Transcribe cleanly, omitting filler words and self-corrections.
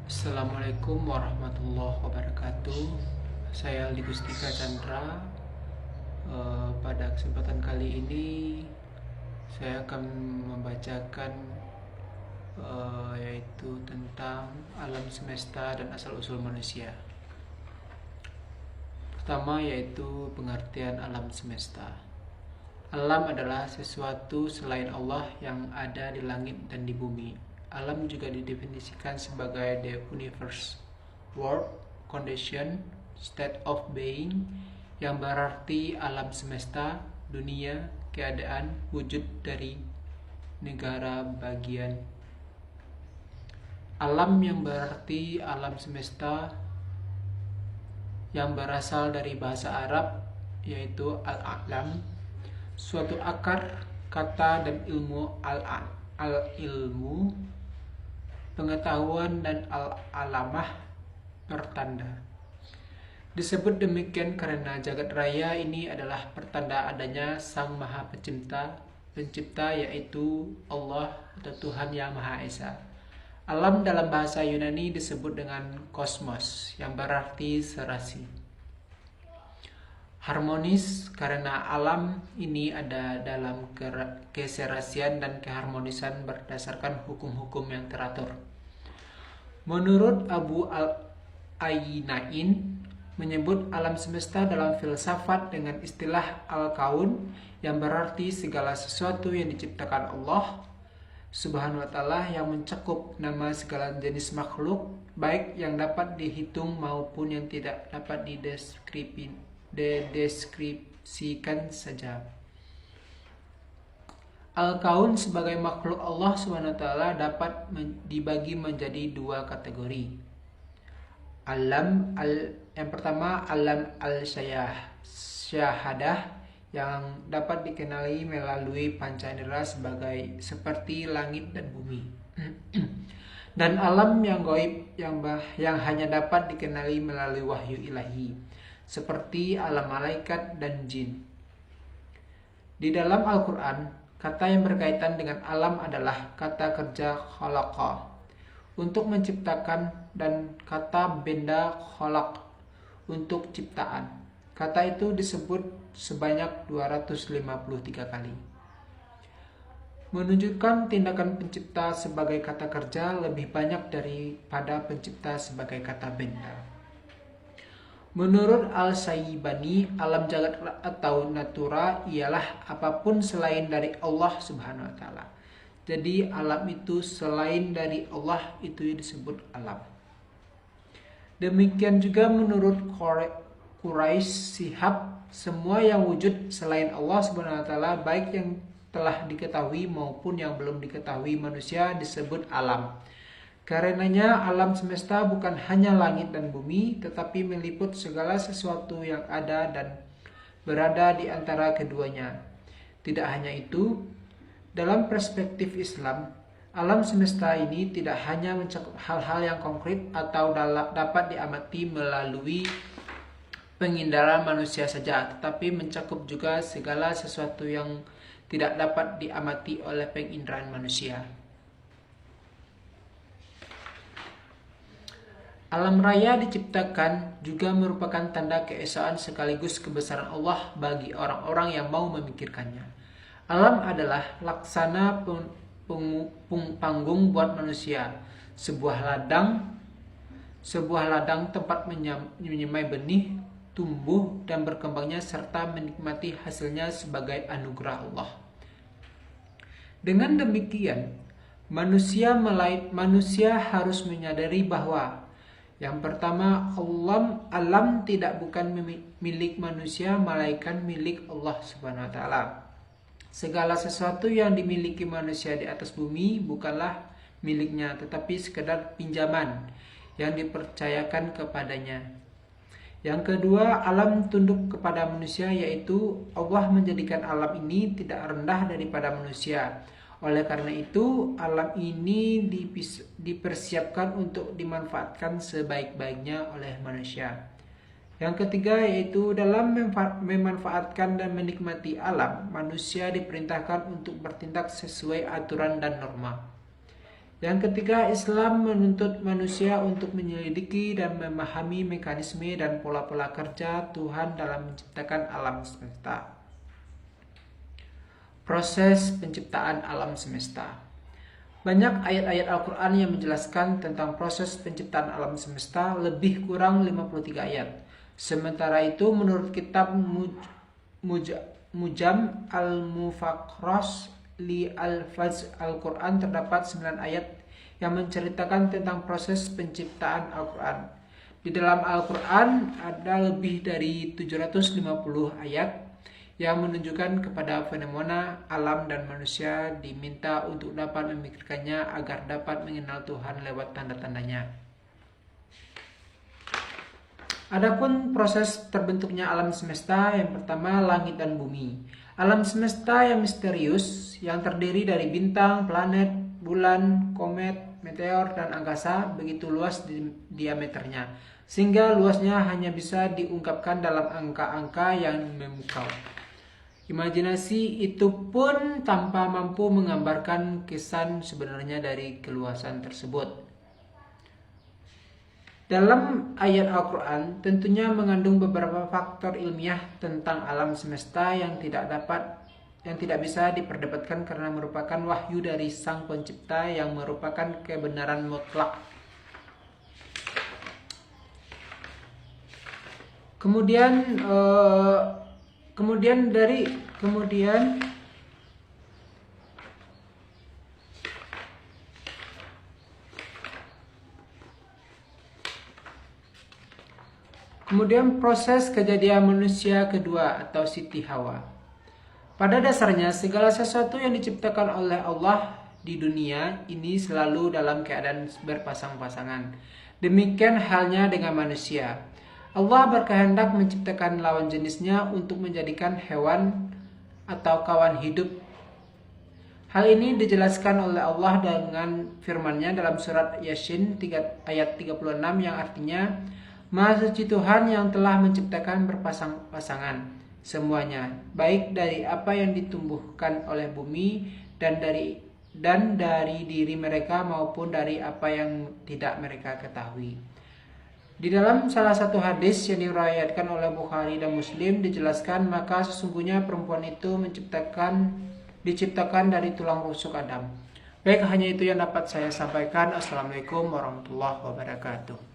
Assalamualaikum warahmatullahi wabarakatuh. Saya Aldi Gustika Chandra. Pada kesempatan kali ini saya akan membacakan yaitu tentang alam semesta dan asal-usul manusia. Pertama yaitu pengertian alam semesta. Alam adalah sesuatu selain Allah yang ada di langit dan di bumi. Alam juga didefinisikan sebagai the universe, world, condition, state of being, yang berarti alam semesta, dunia, keadaan, wujud dari negara bagian. Alam yang berarti alam semesta yang berasal dari bahasa Arab yaitu al-alam, suatu akar kata, dan ilmu al-ilmu, pengetahuan, dan al-alamah, pertanda. Disebut demikian karena jagat raya ini adalah pertanda adanya Sang Maha Pencipta yaitu Allah atau Tuhan Yang Maha Esa. Alam dalam bahasa Yunani disebut dengan kosmos yang berarti serasi. Harmonis karena alam ini ada dalam keserasian dan keharmonisan berdasarkan hukum-hukum yang teratur. Menurut Abu al-Ainain menyebut alam semesta dalam filsafat dengan istilah al-kaun yang berarti segala sesuatu yang diciptakan Allah Subhanahu wa ta'ala, yang mencakup nama segala jenis makhluk baik yang dapat dihitung maupun yang tidak dapat dideskripsikan saja. Al-Kaun sebagai makhluk Allah SWT dapat dibagi menjadi dua kategori. Yang pertama alam al-syahadah yang dapat dikenali melalui panca indera seperti langit dan bumi. Dan alam yang gaib yang hanya dapat dikenali melalui wahyu ilahi seperti alam malaikat dan jin. Di dalam Al-Quran, kata yang berkaitan dengan alam adalah kata kerja khalaqa, untuk menciptakan, dan kata benda khalaq, untuk ciptaan. Kata itu disebut sebanyak 253 kali. Menunjukkan tindakan pencipta sebagai kata kerja lebih banyak daripada pencipta sebagai kata benda. Menurut Al-Sayyibani, alam jagat atau natura ialah apapun selain dari Allah Subhanahu wa ta'ala. Jadi alam itu selain dari Allah itu disebut alam. Demikian juga menurut Quraisy Shihab, semua yang wujud selain Allah Subhanahu wa ta'ala, baik yang telah diketahui maupun yang belum diketahui manusia, disebut alam. Karenanya alam semesta bukan hanya langit dan bumi, tetapi meliput segala sesuatu yang ada dan berada di antara keduanya. Tidak hanya itu, dalam perspektif Islam, alam semesta ini tidak hanya mencakup hal-hal yang konkret atau dapat diamati melalui pengindara manusia saja, tetapi mencakup juga segala sesuatu yang tidak dapat diamati oleh penginderaan manusia. Alam raya diciptakan juga merupakan tanda keesaan sekaligus kebesaran Allah bagi orang-orang yang mau memikirkannya. Alam adalah laksana panggung buat manusia, sebuah ladang tempat menyemai benih, tumbuh dan berkembangnya, serta menikmati hasilnya sebagai anugerah Allah. Dengan demikian, manusia harus menyadari bahwa yang pertama, alam bukan milik manusia, melainkan milik Allah Subhanahu wa ta'ala. Segala sesuatu yang dimiliki manusia di atas bumi bukanlah miliknya, tetapi sekedar pinjaman yang dipercayakan kepadanya. Yang kedua, alam tunduk kepada manusia, yaitu Allah menjadikan alam ini tidak rendah daripada manusia. Oleh karena itu, alam ini dipersiapkan untuk dimanfaatkan sebaik-baiknya oleh manusia. Yang ketiga, yaitu dalam memanfaatkan dan menikmati alam, manusia diperintahkan untuk bertindak sesuai aturan dan norma. Yang ketiga, Islam menuntut manusia untuk menyelidiki dan memahami mekanisme dan pola-pola kerja Tuhan dalam menciptakan alam semesta. Proses penciptaan alam semesta. Banyak ayat-ayat Al-Quran yang menjelaskan tentang proses penciptaan alam semesta, lebih kurang 53 ayat. Sementara itu, menurut kitab Mujam al-Mufakhras li al-Faz Al-Quran terdapat 9 ayat yang menceritakan tentang proses penciptaan Al-Quran. Di dalam Al-Quran ada lebih dari 750 ayat yang menunjukkan kepada fenomena alam dan manusia diminta untuk dapat memikirkannya agar dapat mengenal Tuhan lewat tanda-tandanya. Adapun proses terbentuknya alam semesta, yang pertama langit dan bumi. Alam semesta yang misterius yang terdiri dari bintang, planet, bulan, komet, meteor, dan angkasa begitu luas diameternya, sehingga luasnya hanya bisa diungkapkan dalam angka-angka yang memukau. Imajinasi itu pun tanpa mampu menggambarkan kesan sebenarnya dari keluasan tersebut. Dalam ayat Al-Quran tentunya mengandung beberapa faktor ilmiah tentang alam semesta yang tidak bisa diperdebatkan karena merupakan wahyu dari Sang Pencipta yang merupakan kebenaran mutlak. Kemudian proses kejadian manusia kedua atau Siti Hawa. Pada dasarnya segala sesuatu yang diciptakan oleh Allah di dunia ini selalu dalam keadaan berpasang-pasangan. Demikian halnya dengan manusia. Allah berkehendak menciptakan lawan jenisnya untuk menjadikan hewan atau kawan hidup. Hal ini dijelaskan oleh Allah dengan firman-Nya dalam surat Yasin ayat 36 yang artinya, Maha Suci Tuhan yang telah menciptakan berpasang-pasangan semuanya, baik dari apa yang ditumbuhkan oleh bumi dan dari diri mereka maupun dari apa yang tidak mereka ketahui. Di dalam salah satu hadis yang diriwayatkan oleh Bukhari dan Muslim dijelaskan, maka sesungguhnya perempuan itu diciptakan dari tulang rusuk Adam. Baik, hanya itu yang dapat saya sampaikan. Assalamualaikum warahmatullahi wabarakatuh.